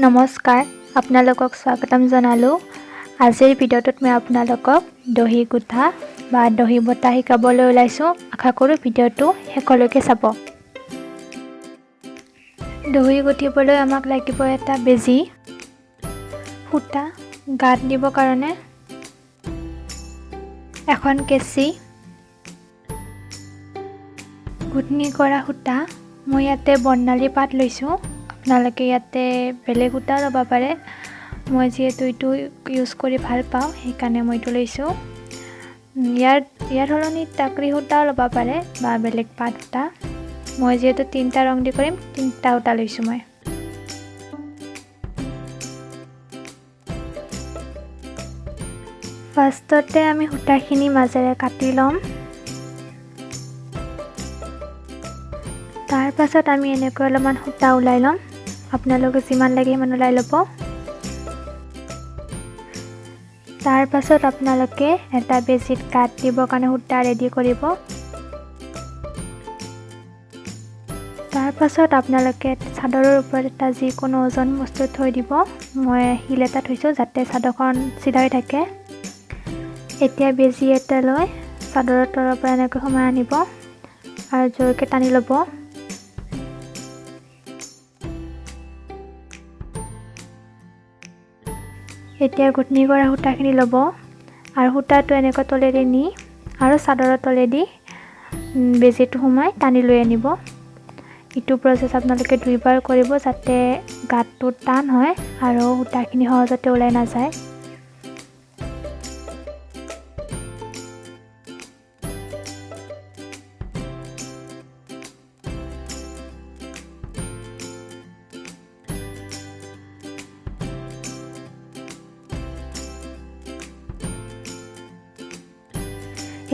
নমস্কাৰ আপোনালোকক স্বাগতম জনালো আজিৰ ভিডিঅ'টোত মই আপোনালোকক দহি গুঠা বা দহি বটা শিকাবলৈ ওলাইছো আশা কৰো ভিডিঅ'টো শেষলৈকে চাব দহি গুঠিবলৈ আমাক লাগিব এটা বেজি সূতা গাঁত দিব কাৰণে এখন কেঁচি গুঠনি কৰা সূতা মই ইয়াতে বৰ্ণালী পাত লৈছো আপোনালোকে ইয়াতে বেলেগ সূতা ল'ব পাৰে মই যেহেতু এইটো ইউজ কৰি ভাল পাওঁ সেইকাৰণে মই এইটো লৈছো ইয়াৰ হলনি টাকৰি সূতা ল'ব পাৰে বা বেলেগ পাত সূতা মই যেহেতু তিনটা ৰং দি কৰিম তিনটা সূতা লৈছো মই ফাৰ্ষ্টতে আমি সূতাখিনি মাজেৰে কাটি ল'ম তাৰ পাছত আমি এনেকৈ অলপমান সূতা উলাই ল'ম আপোনালোকে যিমান লাগে সিমান উলাই ল'ব তাৰ পাছত আপোনালোকে এটা বেজিত কাট দিব কাৰণে সূতা ৰেডি কৰিব তাৰ পাছত আপোনালোকে চাদৰৰ ওপৰত এটা যিকোনো ওজন বস্তু থৈ দিব মই হিল এটা থৈছো যাতে চাদৰখন চিধা হৈ থাকে এতিয়া বেজি এটা লৈ চাদৰৰ তলৰ পৰা এনেকৈ সোমাই আনিব আৰু জোৰকৈ টানি ল'ব এতিয়া গুঠনি কৰা সূতাখিনি ল'ব আৰু সূতাটো এনেকৈ তলেদি নি আৰু চাদৰৰ তলেদি বেজিটো সোমাই টানি লৈ আনিব ইটো প্ৰসেস আপোনালোকে দুইবাৰ কৰিব যাতে গাঁতটো টান হয় আৰু সূতাখিনি সহজতে ওলাই নাযায়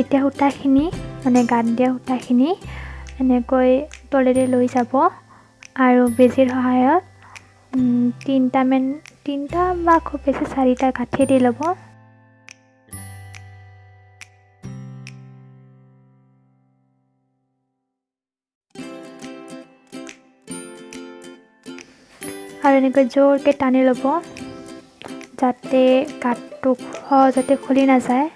এতিয়া সূতাখিনি মানে গাঁত দিয়া সূতাখিনি এনেকৈ তলেৰে লৈ যাব আৰু বেজিৰ সহায়ত তিনটা বা খুব বেছি চাৰিটা গাঁঠি দি ল'ব আৰু এনেকৈ জোৰকৈ টানি ল'ব যাতে গাঁতটো সহজতে খুলি নাযায়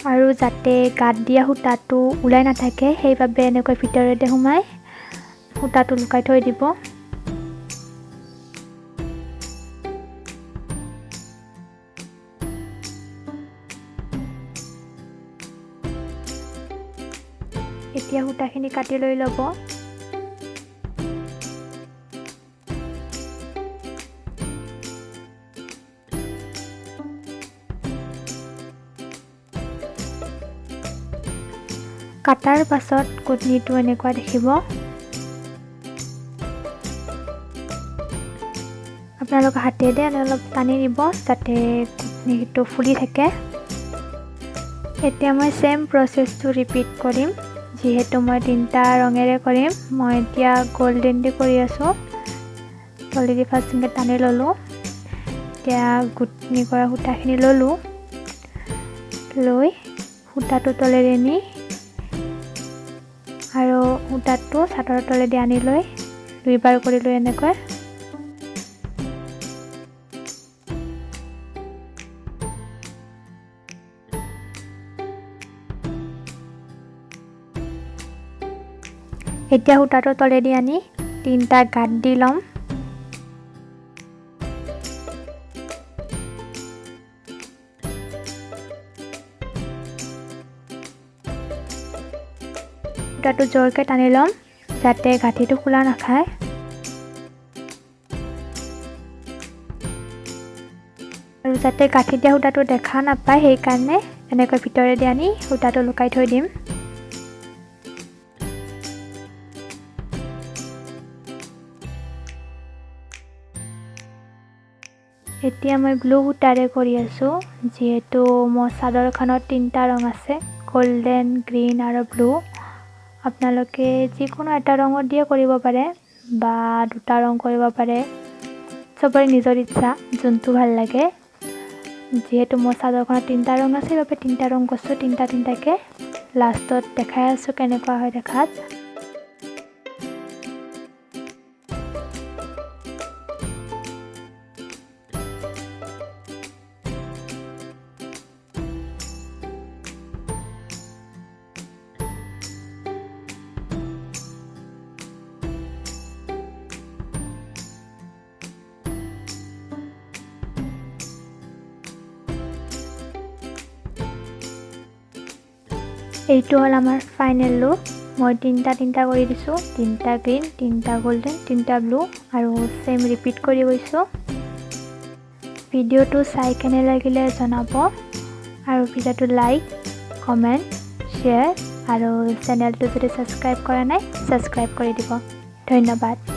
আৰু যাতে গাঁত দিয়া সূতাটো ওলাই নাথাকে সেইভাবে এনেকৈ ভিতৰতে সোমাই সূতাটো লুকাই থৈ দিব এতিয়া সূতাখিনি কাটি লৈ ল'ব কাটাৰ পাছত গুঠনিটো এনেকুৱা দেখিব আপোনালোক হাতেৰে অলপ টানি দিব যাতে গুঠনিটো ফুলি থাকে এতিয়া মই সেম প্ৰসেসটো ৰিপিট কৰিম যেহেতু মই তিনটা ৰঙেৰে কৰিম মই এতিয়া গোল্ডেন দি কৰি আছো তলেদি ফাৰ্ষ্টকে টানি ললো এতিয়া গুঠনি কৰা সূতাখিনি ললো লৈ সূতাটো তলেৰে নি আৰু সূতাটো চাদৰৰ তলেদি আনি লৈ দুইবাৰ কৰি লৈ এনেকৈ এতিয়া সূতাটো তলেদি আনি তিনটা গাঁত দি ল'ম সূতাটো জোৰকৈ টানি ল'ম যাতে গাঁঠিটো খোলা নাখায় আৰু যাতে গাঁঠি দিয়া সূতাটো দেখা নাপায় সেইকাৰণে এনেকৈ ভিতৰেদি আনি সূতাটো লুকাই থৈ দিম এতিয়া মই ব্লু সূতাৰে কৰি আছো যেহেতু মোৰ চাদৰখনত তিনটা ৰং আছে গোল্ডেন গ্ৰীণ আৰু ব্লু আপোনালোকে যিকোনো এটা ৰঙৰ দিয়ে কৰিব পাৰে বা দুটা ৰং কৰিব পাৰে সবৰে নিজৰ ইচ্ছা যোনটো ভাল লাগে যেহেতু মোৰ চাদৰখনত তিনটা ৰং আছে বাবে তিনটা ৰং কৰিছো তিনটাকে লাষ্টত দেখাই আছোঁ কেনেকুৱা হয় দেখাত। এইটো হ'ল আমাৰ ফাইনেল লুক। মই তিনিটা কৰি দিছোঁ, 3টা গ্ৰীণ, 3টা গোল্ডেন, 3টা ব্লু আৰু সেম ৰিপিট কৰি গৈছোঁ। ভিডিঅ'টো চাই কেনে লাগিলে জনাব আৰু ভিডিঅ'টো লাইক, কমেণ্ট, শ্বেয়াৰ আৰু চেনেলটো যদি ছাবস্ক্ৰাইব কৰা নাই ছাবস্ক্ৰাইব কৰি দিব। ধন্যবাদ।